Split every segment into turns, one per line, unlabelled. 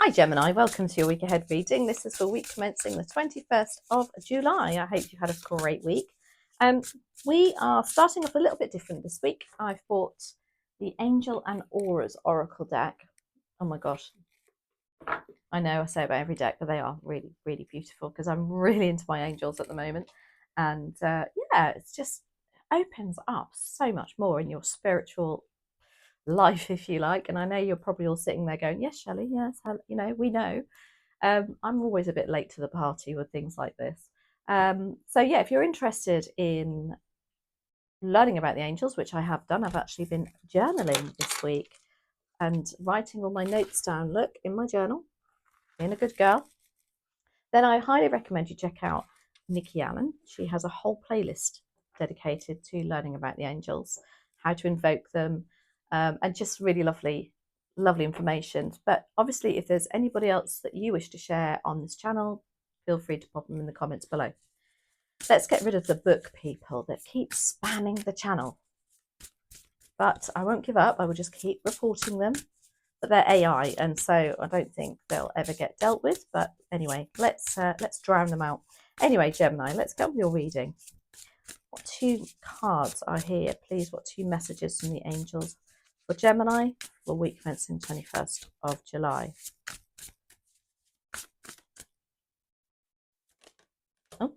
Hi Gemini, welcome to your week ahead reading. This is for week commencing the 21st of July. I hope you've had a great week. We are starting off a little bit different this week. I've bought the Angel and Auras Oracle deck. Oh my gosh. I know I say about every deck, but they are really, really beautiful because I'm really into my angels at the moment. And yeah, it's just opens up so much more in your spiritual life, if you like. And I know you're probably all sitting there going, yes, Shelley, yes, you know, we know. I'm always a bit late to the party with things like this. So yeah, if you're interested in learning about the angels, which I have done, I've actually been journaling this week and writing all my notes down. Look, in my journal, being a good girl. Then I highly recommend you check out Nikki Allen. She has a whole playlist dedicated to learning about the angels, how to invoke them, and just really lovely information. But obviously, if there's anybody else that you wish to share on this channel, feel free to pop them in the comments below. Let's get rid of the book people that keep spamming the channel. But I won't give up. I will just keep reporting them. But they're AI, and so I don't think they'll ever get dealt with. But anyway, let's drown them out. Anyway, Gemini, let's go with your reading. What two cards are here, please? What two messages from the angels for Gemini for week commencing 21st of July? Oh.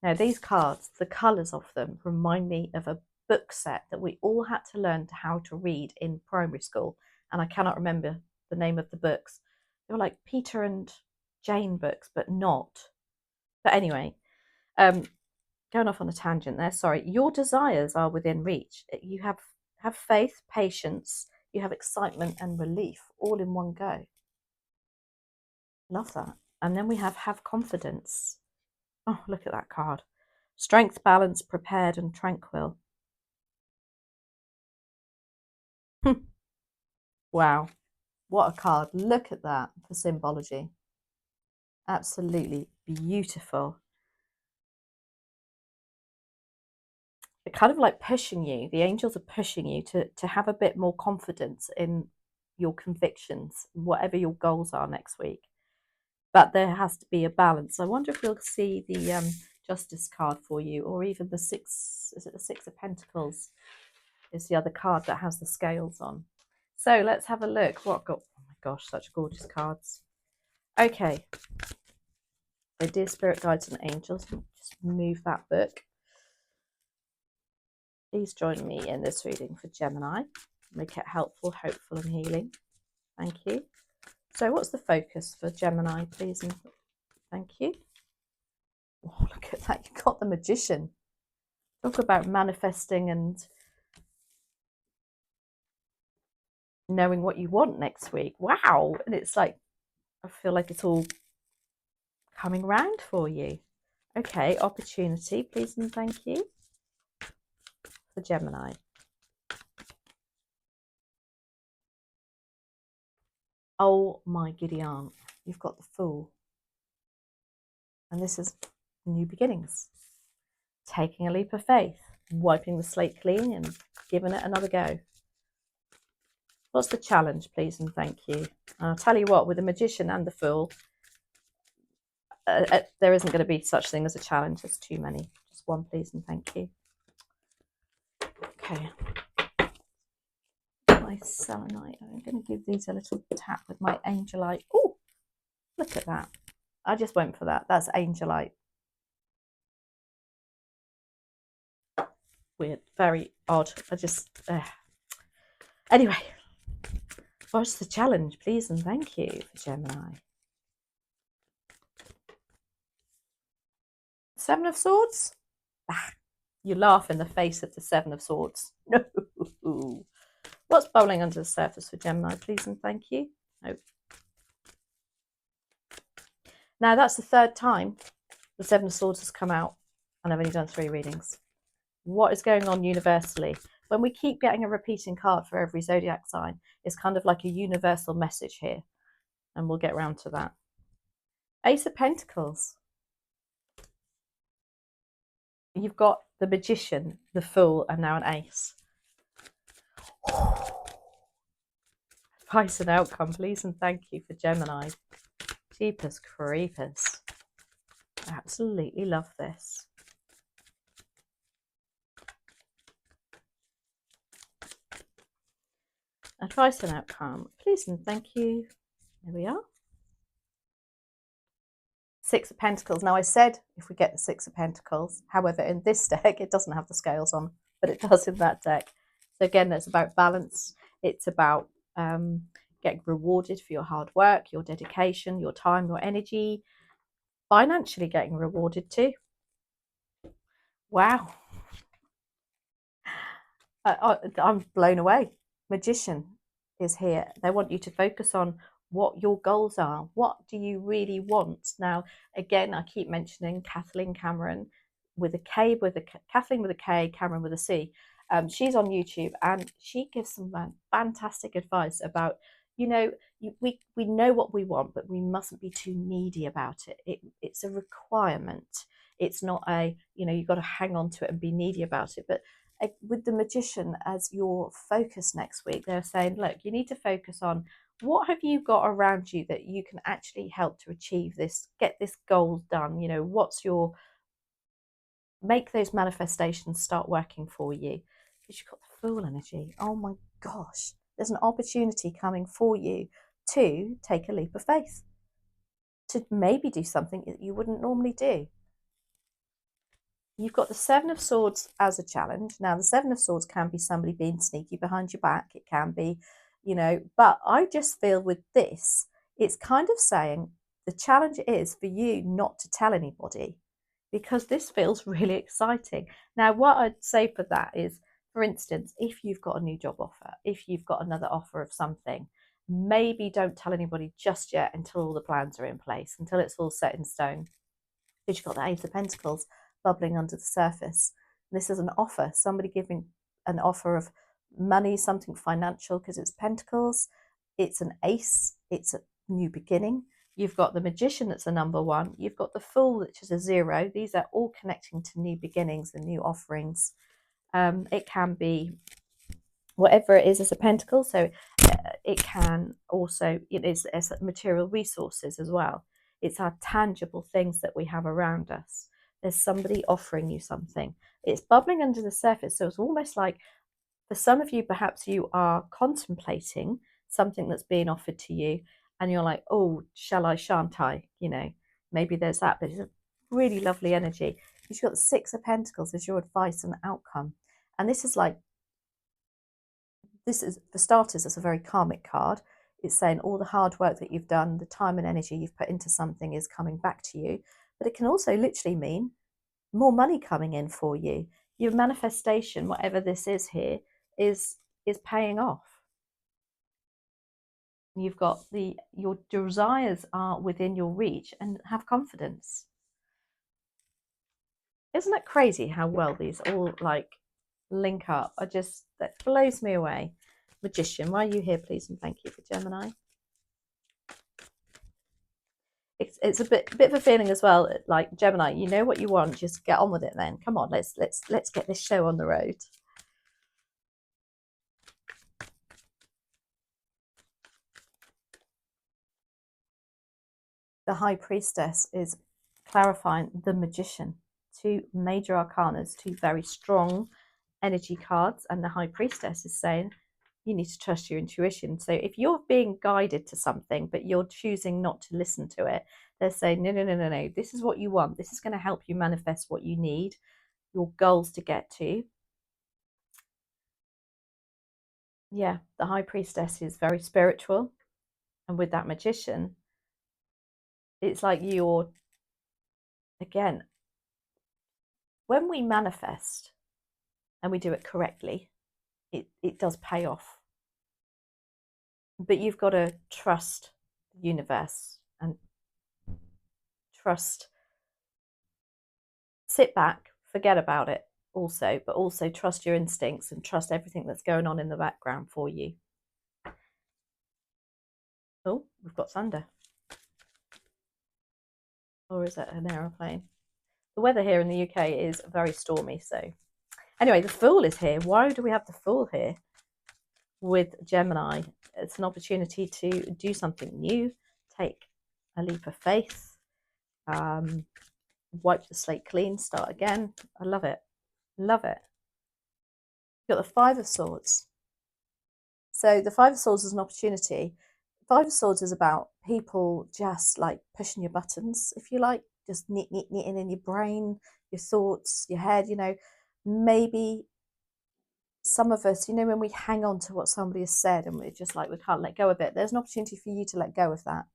Now, these cards, the colours of them remind me of a book set that we all had to learn how to read in primary school. And I cannot remember the name of the books. They were like Peter and Jane books, but not. But anyway, going off on a tangent there, sorry. Your desires are within reach. You have faith, patience, you have excitement and relief all in one go. Love that. And then we have confidence. Oh, look at that card. Strength, balance, prepared and tranquil. Wow. What a card. Look at that for symbology. Absolutely beautiful. It kind of like pushing you. The angels are pushing you to have a bit more confidence in your convictions, whatever your goals are next week. But there has to be a balance. I wonder if we'll see the Justice card for you, or even the Six, is it the Six of Pentacles? Is the other card that has the scales on. So let's have a look. Oh my gosh, such gorgeous cards. Okay. So dear spirit guides and angels, just move that book. Please join me in this reading for Gemini. Make it helpful, hopeful and healing. Thank you. So what's the focus for Gemini, please? And thank you. Oh, look at that. You've got the Magician. Talk about manifesting and knowing what you want next week. Wow. And it's like, I feel like it's all coming round for you. Okay, opportunity, please and thank you for Gemini. Oh my giddy aunt, you've got the Fool. And this is new beginnings. Taking a leap of faith, wiping the slate clean and giving it another go. What's the challenge, please and thank you? And I'll tell you what, with the Magician and the Fool, there isn't going to be such thing as a challenge. There's too many. Just one, please and thank you. Okay. My selenite. I'm going to give these a little tap with my angelite. Oh, look at that. I just went for that. That's angelite. Weird. Very odd. I just... Anyway. What's the challenge, please and thank you for Gemini? Seven of Swords? Ah, you laugh in the face of the Seven of Swords. No. What's bubbling under the surface for Gemini, please and thank you? No. Now, that's the third time the Seven of Swords has come out, and I've only done 3 readings. What is going on universally? When we keep getting a repeating card for every zodiac sign, it's kind of like a universal message here, and we'll get round to that. Ace of Pentacles. You've got the Magician, the Fool, and now an Ace. Advice and outcome, please and thank you for Gemini. Jeepers creepers. Absolutely love this. Advice and outcome, please and thank you. There we are. Six of Pentacles. Now I said if we get the Six of Pentacles, however, in this deck, it doesn't have the scales on, but it does in that deck. So again, it's about balance. It's about getting rewarded for your hard work, your dedication, your time, your energy, financially getting rewarded too. Wow. I'm blown away. Magician is here. They want you to focus on what your goals are. What do you really want? Now, again, I keep mentioning Kathleen Cameron with a K, Kathleen with a K, Cameron with a C. She's on YouTube and she gives some fantastic advice about, you know, we know what we want, but we mustn't be too needy about it. It's a requirement. It's not a, you've got to hang on to it and be needy about it. But with the Magician as your focus next week, they're saying, look, you need to focus on what have you got around you that you can actually help to achieve this, get this goal done. What's your, make those manifestations start working for you. Because you've got the Fool energy. Oh my gosh, there's an opportunity coming for you to take a leap of faith, to maybe do something that you wouldn't normally do. You've got the Seven of Swords as a challenge. Now, the Seven of Swords can be somebody being sneaky behind your back. It can be, but I just feel with this, it's kind of saying the challenge is for you not to tell anybody, because this feels really exciting. Now, what I'd say for that is, for instance, if you've got a new job offer, if you've got another offer of something, maybe don't tell anybody just yet until all the plans are in place, until it's all set in stone. Because you've got the Ace of Pentacles bubbling under the surface. This is an offer, somebody giving an offer of money, something financial, because it's Pentacles. It's an ace. It's a new beginning. You've got the Magician, that's a number one. You've got the Fool, which is a 0. These are all connecting to new beginnings and new offerings. It can be whatever it is as a pentacle. So it can also, it is as material resources as well. It's our tangible things that we have around us. There's somebody offering you something. It's bubbling under the surface. So it's almost like, for some of you, perhaps you are contemplating something that's being offered to you and you're like, oh, shall I, shan't I? Maybe there's that, but it's a really lovely energy. You've got the Six of Pentacles as your advice and outcome. And this is like, this is, for starters, it's a very karmic card. It's saying all the hard work that you've done, the time and energy you've put into something is coming back to you. But it can also literally mean more money coming in for you. Your manifestation, whatever this is here, is paying off. You've got your desires are within your reach, and have confidence. Isn't that crazy how well these all like link up? That blows me away. Magician, why are you here, please and thank you for Gemini? It's a bit of a feeling as well, like Gemini, you know what you want, just get on with it then. Come on, let's get this show on the road. The High Priestess is clarifying the Magician. 2 major arcanas, 2 very strong energy cards, and the High Priestess is saying you need to trust your intuition. So if you're being guided to something but you're choosing not to listen to it, they're saying no, this is what you want, this is going to help you manifest what you need, your goals to get to. Yeah, the High Priestess is very spiritual, and with that Magician, it's like you're, again, when we manifest and we do it correctly, it does pay off. But you've got to trust the universe and sit back, forget about it also, but also trust your instincts and trust everything that's going on in the background for you. Oh, we've got thunder. Or is it an aeroplane? The weather here in the UK is very stormy, so. Anyway, the Fool is here. Why do we have the Fool here? with Gemini. It's an opportunity to do something new, take a leap of faith, wipe the slate clean, start again. I love it. Love it. You've got the Five of Swords. So the Five of Swords is an opportunity. Five of Swords is about people just like pushing your buttons, if you like, just knitting in your brain, your thoughts, your head, maybe some of us, when we hang on to what somebody has said and we're just like, we can't let go of it. There's an opportunity for you to let go of that,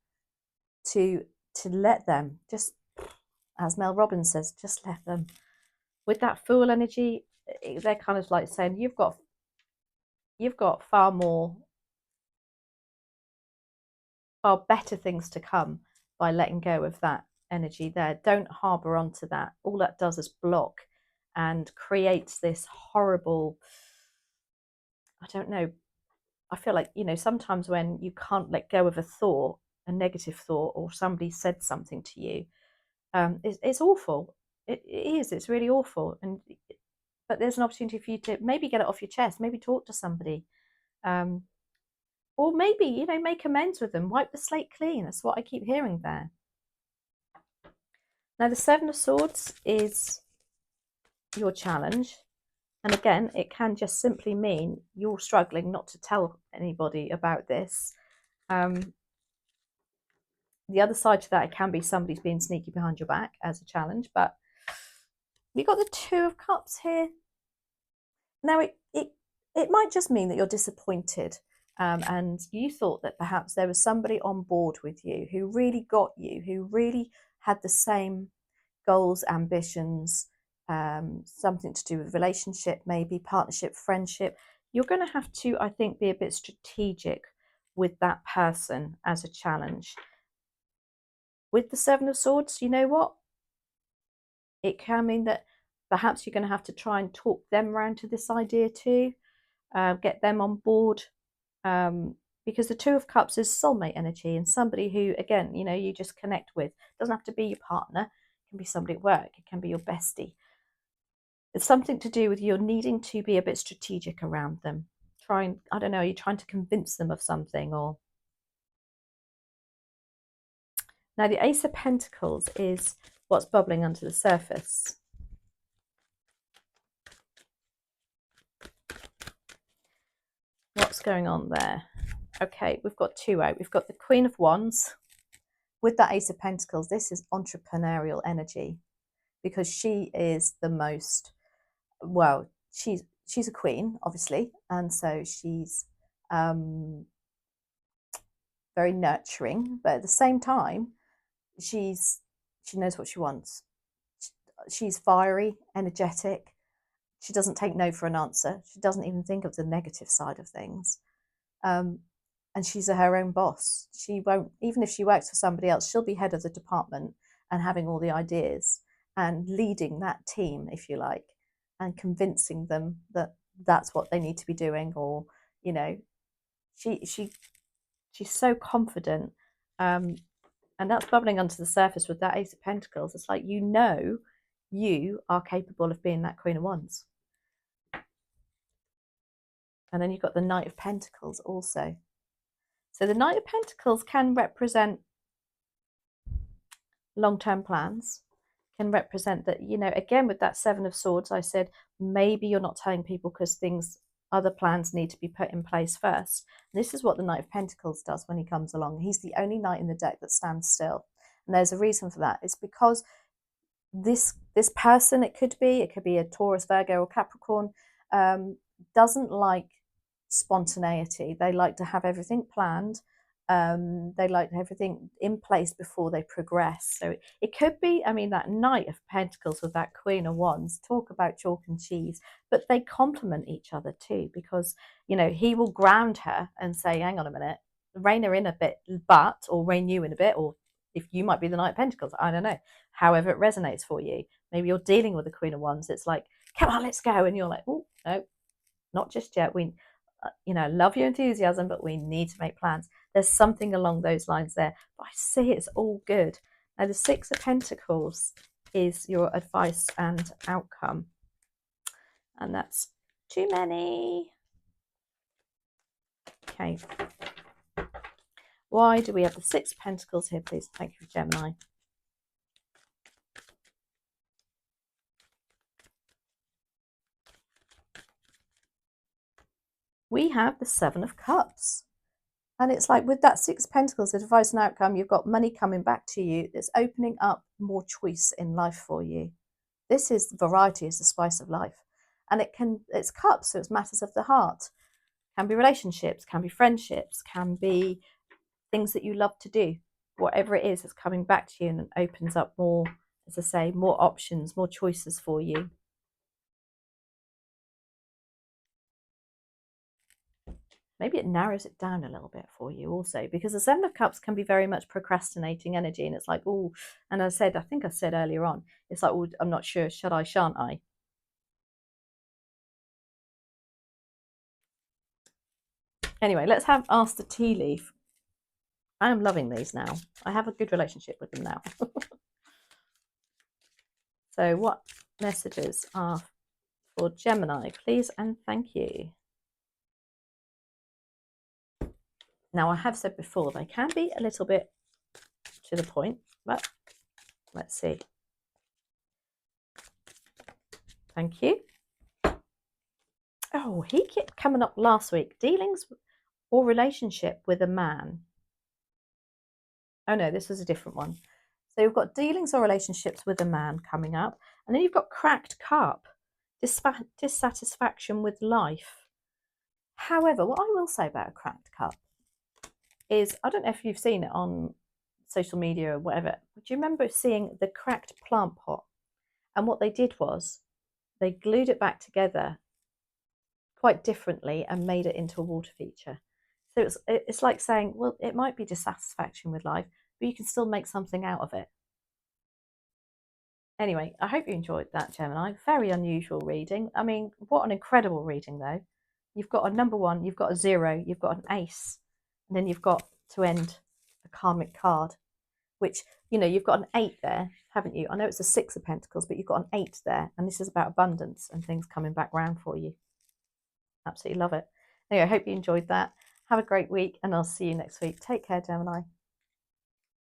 to let them, just as Mel Robbins says, just let them. With that Fool energy, they're kind of like saying you've got far better things to come by letting go of that energy there. Don't harbor onto that. All that does is block and creates this horrible, I don't know, I feel like, sometimes when you can't let go of a thought, a negative thought, or somebody said something to you, it's awful. It is. It's really awful. But there's an opportunity for you to maybe get it off your chest, maybe talk to somebody, or maybe, make amends with them, wipe the slate clean. That's what I keep hearing there. Now, the Seven of Swords is your challenge. And again, it can just simply mean you're struggling not to tell anybody about this. The other side to that, it can be somebody's being sneaky behind your back as a challenge. But we've got the Two of Cups here. Now, it might just mean that you're disappointed. And you thought that perhaps there was somebody on board with you who really got you, who really had the same goals, ambitions, something to do with relationship, maybe partnership, friendship. You're going to have to, I think, be a bit strategic with that person as a challenge. With the Seven of Swords, you know what? It can mean that perhaps you're going to have to try and talk them around to this idea too, get them on board. Because the Two of Cups is soulmate energy and somebody who, again, you just connect with. It doesn't have to be your partner. It can be somebody at work. It can be your bestie. It's something to do with you're needing to be a bit strategic around them. I don't know, you're trying to convince them of something. Or now the Ace of Pentacles is what's bubbling under the surface. What's going on there? Okay, we've got two out. We've got the Queen of Wands. With that Ace of Pentacles, this is entrepreneurial energy because she is the most, well, she's a queen, obviously, and so she's very nurturing, but at the same time, she knows what she wants. She's fiery, energetic. She doesn't take no for an answer. She doesn't even think of the negative side of things. And she's her own boss. She won't, even if she works for somebody else, she'll be head of the department and having all the ideas and leading that team, if you like, and convincing them that that's what they need to be doing. Or, she's so confident. And that's bubbling onto the surface with that Ace of Pentacles. It's like, you are capable of being that Queen of Wands. And then you've got the Knight of Pentacles also. So the Knight of Pentacles can represent long-term plans, can represent that, again, with that Seven of Swords, I said, maybe you're not telling people because other plans need to be put in place first. This is what the Knight of Pentacles does when he comes along. He's the only knight in the deck that stands still. And there's a reason for that. It's because this person, it could be a Taurus, Virgo, or Capricorn, doesn't like spontaneity. They like to have everything planned. They like to have everything in place before they progress. So it could be, that Knight of Pentacles with that Queen of Wands, talk about chalk and cheese, but they complement each other too, because, he will ground her and say, hang on a minute, rein her in a bit, or rein you in a bit, or if you might be the Knight of Pentacles, I don't know, however it resonates for you. Maybe you're dealing with the Queen of Wands. It's like, come on, let's go. And you're like, oh, no, not just yet. We, love your enthusiasm, but we need to make plans. There's something along those lines there. But I see it's all good. Now, the Six of Pentacles is your advice and outcome. And that's too many. Okay. Why do we have the Six of Pentacles here, please? Thank you, Gemini. We have the Seven of Cups. And it's like with that Six of Pentacles, advice and outcome, you've got money coming back to you. It's opening up more choice in life for you. This is variety is the spice of life. And it's cups, so it's matters of the heart. Can be relationships, can be friendships, can be things that you love to do. Whatever it is, it's coming back to you and opens up more, as I say, more options, more choices for you. Maybe it narrows it down a little bit for you also, because the Seven of Cups can be very much procrastinating energy. And it's like, oh, and I think I said earlier on, it's like, oh, I'm not sure, should I, shan't I? Anyway, let's have Ask the Tea Leaf. I am loving these now. I have a good relationship with them now. So what messages are for Gemini, please and thank you? Now, I have said before, they can be a little bit to the point, but let's see. Thank you. Oh, he kept coming up last week. Dealings or relationship with a man. Oh no, this was a different one. So you've got dealings or relationships with a man coming up. And then you've got cracked cup, dissatisfaction with life. However, what I will say about a cracked cup is, I don't know if you've seen it on social media or whatever. Do you remember seeing the cracked plant pot? And what they did was they glued it back together quite differently and made it into a water feature. So it's like saying, well, it might be dissatisfaction with life, but you can still make something out of it. Anyway, I hope you enjoyed that, Gemini. Very unusual reading. I mean, what an incredible reading, though. You've got a number one, you've got a zero, you've got an ace, and then you've got to end a karmic card, which, you know, you've got an 8 there, haven't you? I know it's a 6 of Pentacles, but you've got an 8 there, and this is about abundance and things coming back round for you. Absolutely love it. Anyway, I hope you enjoyed that. Have a great week, and I'll see you next week. Take care, Gemini.